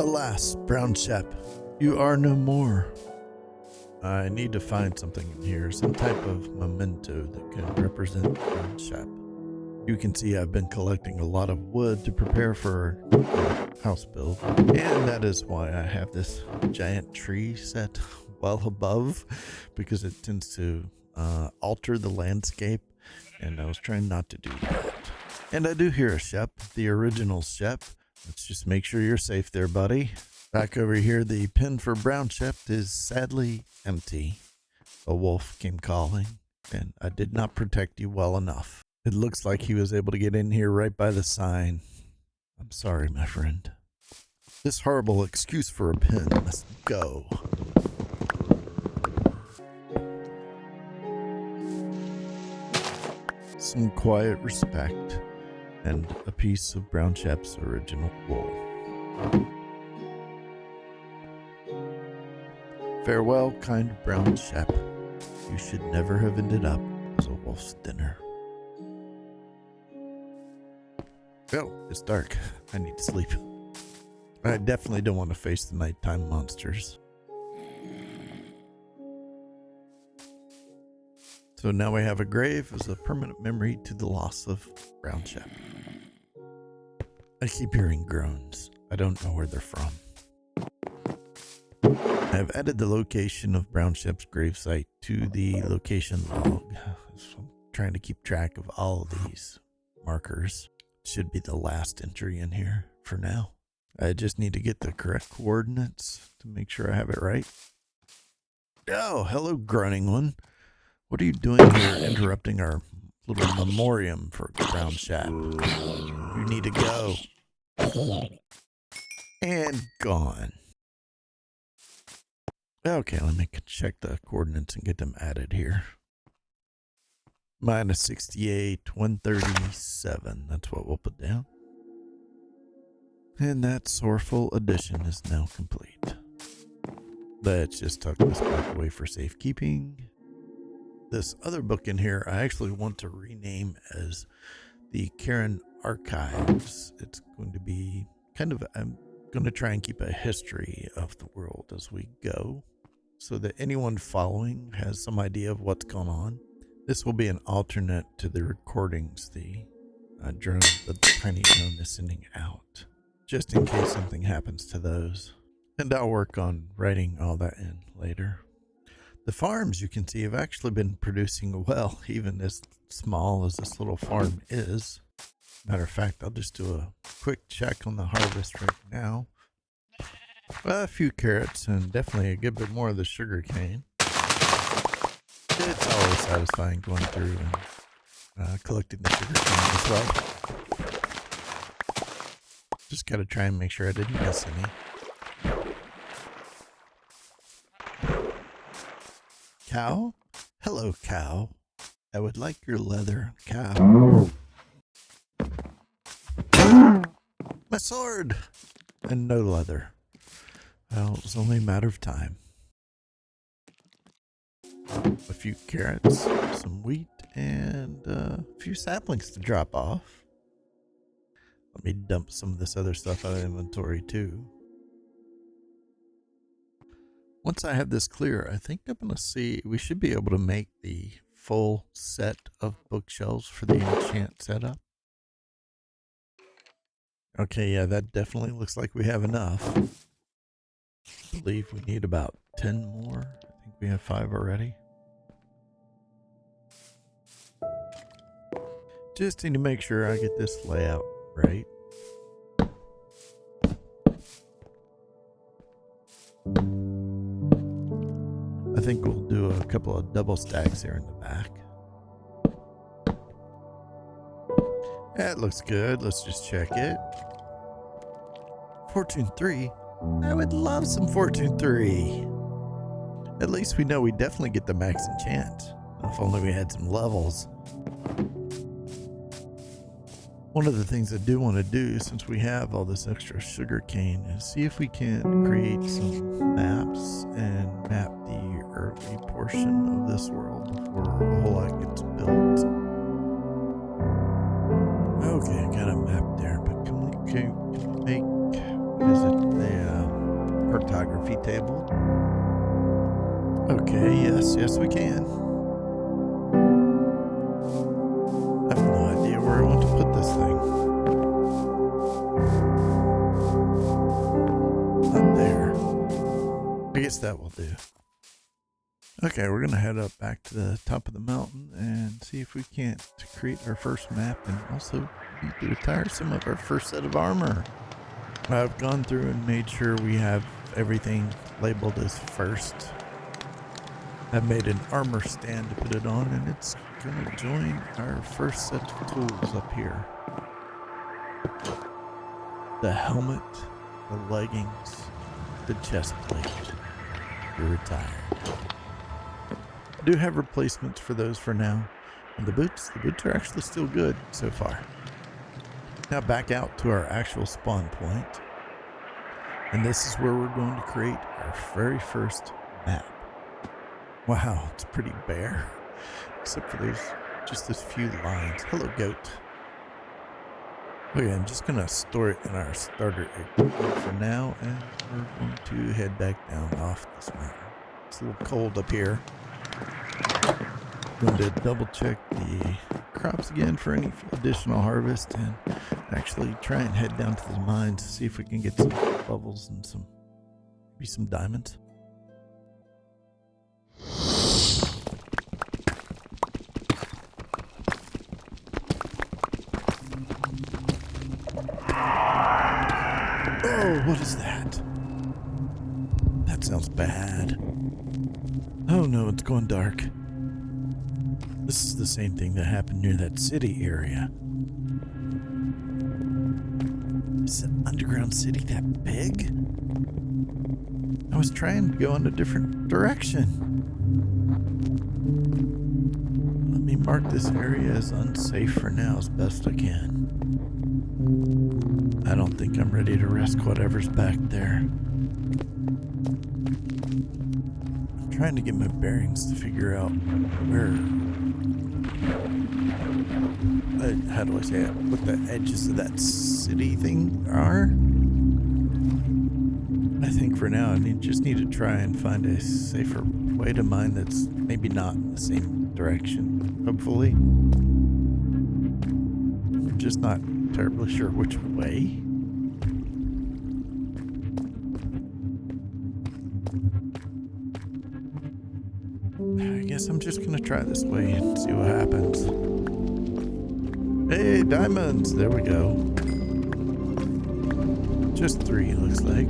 Alas, brown Shep, you are no more. I need to find something in here, some type of memento that can represent brown Shep. You can see I've been collecting a lot of wood to prepare for a house build, and that is why I have this giant tree set well above, because it tends to alter the landscape, and I was trying not to do that. And I do hear a Shep, the original Shep. Let's just make sure you're safe there, buddy. Back over here, the pen for brown Shep is sadly empty. A wolf came calling, and I did not protect you well enough. It looks like he was able to get in here right by the sign. I'm sorry, my friend. This horrible excuse for a pen must go. Some quiet respect and a piece of brown Shep's original wool. Farewell, kind brown Shep. You should never have ended up as a wolf's dinner. Oh, it's dark. I need to sleep. I definitely don't want to face the nighttime monsters. So now we have a grave as a permanent memory to the loss of brown Shep. I keep hearing groans. I don't know where they're from. I have added the location of brown Shep's gravesite to the location log. So I'm trying to keep track of all of these markers. Should be the last entry in here for now. I just need to get the correct coordinates to make sure I have it right. Oh, hello, groaning one. What are you doing here interrupting our little memoriam for brown Shep? You need to go. And gone. Okay, let me check the coordinates and get them added here. Minus 68, 137. That's what we'll put down. And that sorrowful addition is now complete. Let's just tuck this back away for safekeeping. This other book in here, I actually want to rename as the Karen Archives. It's going to be I'm going to try and keep a history of the world as we go, so that anyone following has some idea of what's going on. This will be an alternate to the recordings the tiny drone is sending out, just in case something happens to those. And I'll work on writing all that in later. The farms, you can see, have actually been producing well, even as small as this little farm is. Matter of fact, I'll just do a quick check on the harvest right now. Well, a few carrots and definitely a good bit more of the sugar cane. It's always satisfying going through and collecting the sugar cane as well. Just got to try and make sure I didn't miss any. Cow? Hello, cow. I would like your leather, cow. My sword! And no leather. Well, it was only a matter of time. A few carrots, some wheat, and a few saplings to drop off. Let me dump some of this other stuff out of inventory too. Once I have this clear, I think I'm going to see, we should be able to make the full set of bookshelves for the enchant setup. Okay, yeah, that definitely looks like we have enough. I believe we need about 10 more. I think we have 5 already. Just need to make sure I get this layout right. I think we'll do a couple of double stacks here in the back. That looks good. Let's just check it. Fortune 3. I would love some Fortune 3. At least we know we definitely get the max enchant. If only we had some levels. One of the things I do want to do, since we have all this extra sugar cane, is see if we can create some maps and map the early portion of this world before a whole lot gets built. Okay, I got a map there, but can we make Is it the cartography table? Okay, yes, we can. I have no idea where I want to put this thing. Not there. I guess that will do. Okay, we're going to head up back to the top of the mountain and see if we can't create our first map, and also need to retire some of our first set of armor. I've gone through and made sure we have everything labeled as first. I've made an armor stand to put it on, and it's going to join our first set of tools up here. The helmet, the leggings, the chest plate. You're retired. I do have replacements for those for now. And the boots are actually still good so far. Now back out to our actual spawn point. And this is where we're going to create our very first map. Wow, it's pretty bare. Except for just those few lines. Hello, goat. Okay, I'm just going to store it in our starter equipment for now. And we're going to head back down off this mountain. It's a little cold up here. Going to double check the crops again for any additional harvest, and actually try and head down to the mines to see if we can get some bubbles and maybe some diamonds. Oh, what is that? That sounds bad. Oh no, it's going dark. This is the same thing that happened near that city area. Is an underground city that big? I was trying to go in a different direction. Let me mark this area as unsafe for now as best I can. I don't think I'm ready to risk whatever's back there. I'm trying to get my bearings to figure out where... how do I say it? What the edges of that city thing are? I think for now I just need to try and find a safer way to mine that's maybe not in the same direction, hopefully. I'm just not terribly sure which way. I guess I'm just gonna try this way and see what happens. Hey, diamonds! There we go. Just 3, looks like.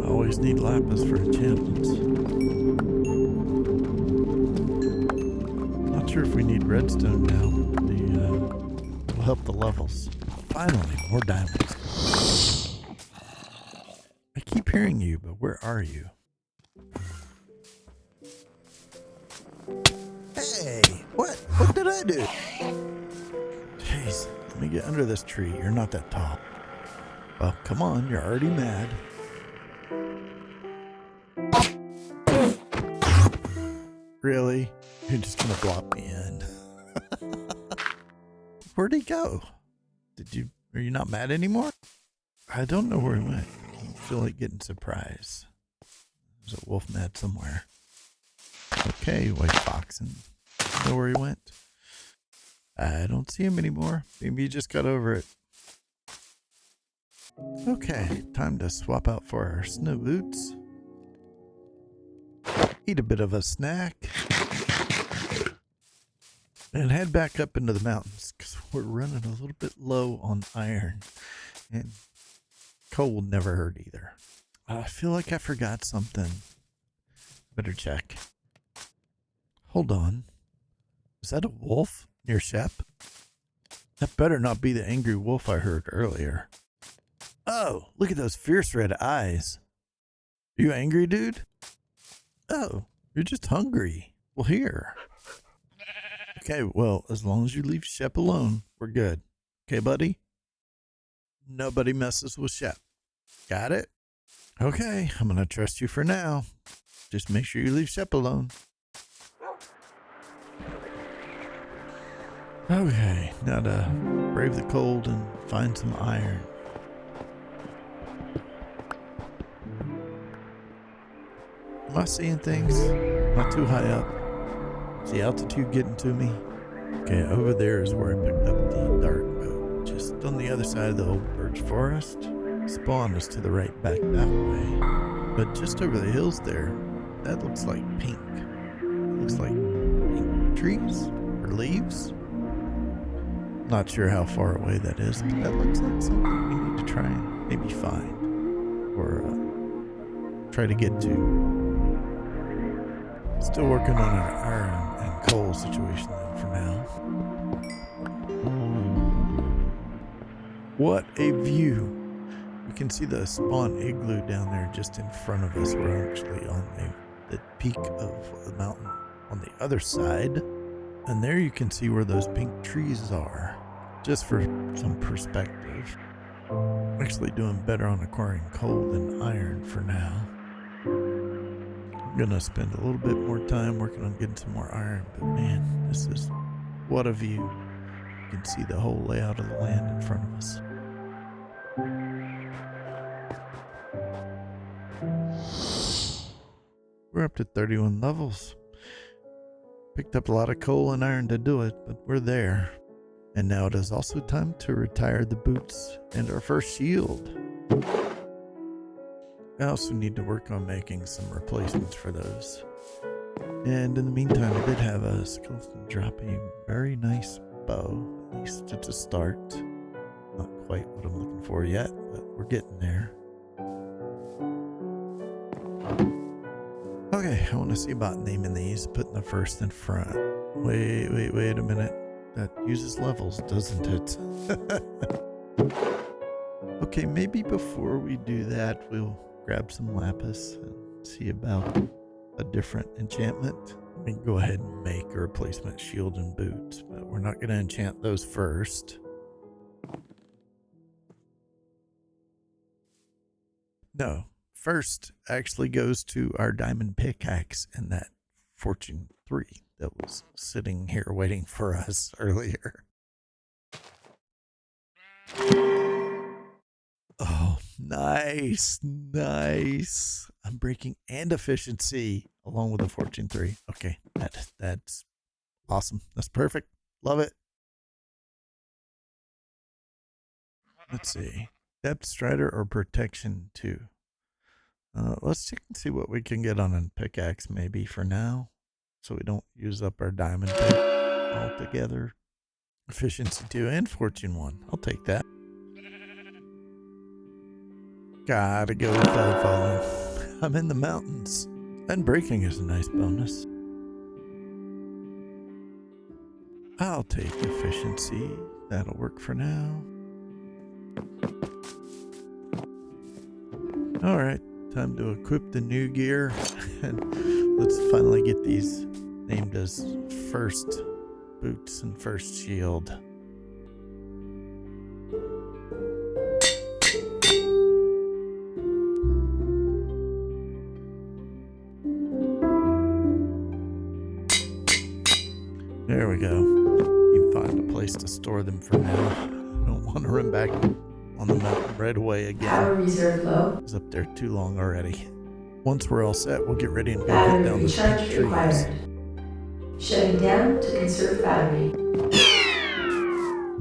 Always need lapis for enchantments. Not sure if we need redstone now. It'll help the levels. Finally, more diamonds. I keep hearing you, but where are you? Hey, what did I do? Jeez, let me get under this tree. You're not that tall. Well, come on, you're already mad. Really? You're just gonna block me in. Where'd he go? Are you not mad anymore? I don't know where he went. I feel like getting surprised. There's a wolf mad somewhere. Okay, white fox, and know where he went. I don't see him anymore. Maybe he just got over it. Okay, time to swap out for our snow boots. Eat a bit of a snack. And head back up into the mountains because we're running a little bit low on iron. And coal will never hurt either. I feel like I forgot something. Better check. Hold on. Is that a wolf near Shep? That better not be the angry wolf I heard earlier. Oh, look at those fierce red eyes. You angry, dude? Oh, you're just hungry. Well, here. Okay, well, as long as you leave Shep alone, we're good. Okay, buddy? Nobody messes with Shep. Got it? Okay, I'm going to trust you for now. Just make sure you leave Shep alone. Okay, now to brave the cold and find some iron. Am I seeing things? Am I too high up? Is the altitude getting to me? Okay, over there is where I picked up the dark boat. Just on the other side of the old birch forest. Spawn is to the right back that way. But just over the hills there, that looks like pink. It looks like pink trees or leaves. Not sure how far away that is, but that looks like something we need to try and maybe find or try to get to. Still working on an iron and coal situation though for now. What a view! You can see the spawn igloo down there just in front of us. We're actually on the peak of the mountain on the other side. And there you can see where those pink trees are. Just for some perspective. I'm actually doing better on acquiring coal than iron for now. I'm gonna spend a little bit more time working on getting some more iron, but man, this is what a view. You can see the whole layout of the land in front of us. We're up to 31 levels. Picked up a lot of coal and iron to do it, but we're there. And now it is also time to retire the boots and our first shield. I also need to work on making some replacements for those. And in the meantime, I did have a skeleton drop a very nice bow. At least it's a start. Not quite what I'm looking for yet, but we're getting there. Okay, I want to see about naming these, putting the first in front. Wait a minute. That uses levels, doesn't it? Okay, maybe before we do that, we'll grab some lapis and see about a different enchantment. We can go ahead and make a replacement shield and boots, but we're not going to enchant those first. No, first actually goes to our diamond pickaxe and that fortune 3 that was sitting here waiting for us earlier. Oh, nice. Unbreaking and efficiency along with the fortune 3. Okay, that's awesome. That's perfect. Love it. Let's see. Depth Strider or Protection 2. Let's check and see what we can get on a pickaxe maybe for now, so we don't use up our diamond pick altogether. Efficiency 2 and fortune 1. I'll take that. Gotta go with feather falling. I'm in the mountains. And breaking is a nice bonus. I'll take efficiency. That'll work for now. Alright, time to equip the new gear. And let's finally get these named as first boots and first shield. There we go. You can find a place to store them for now. I don't want to run back on the mountain right away again. Power reserve low. It's up there too long already. Once we're all set, we'll get ready and go cut Battery down the recharge trees. required. Shutting down to conserve battery.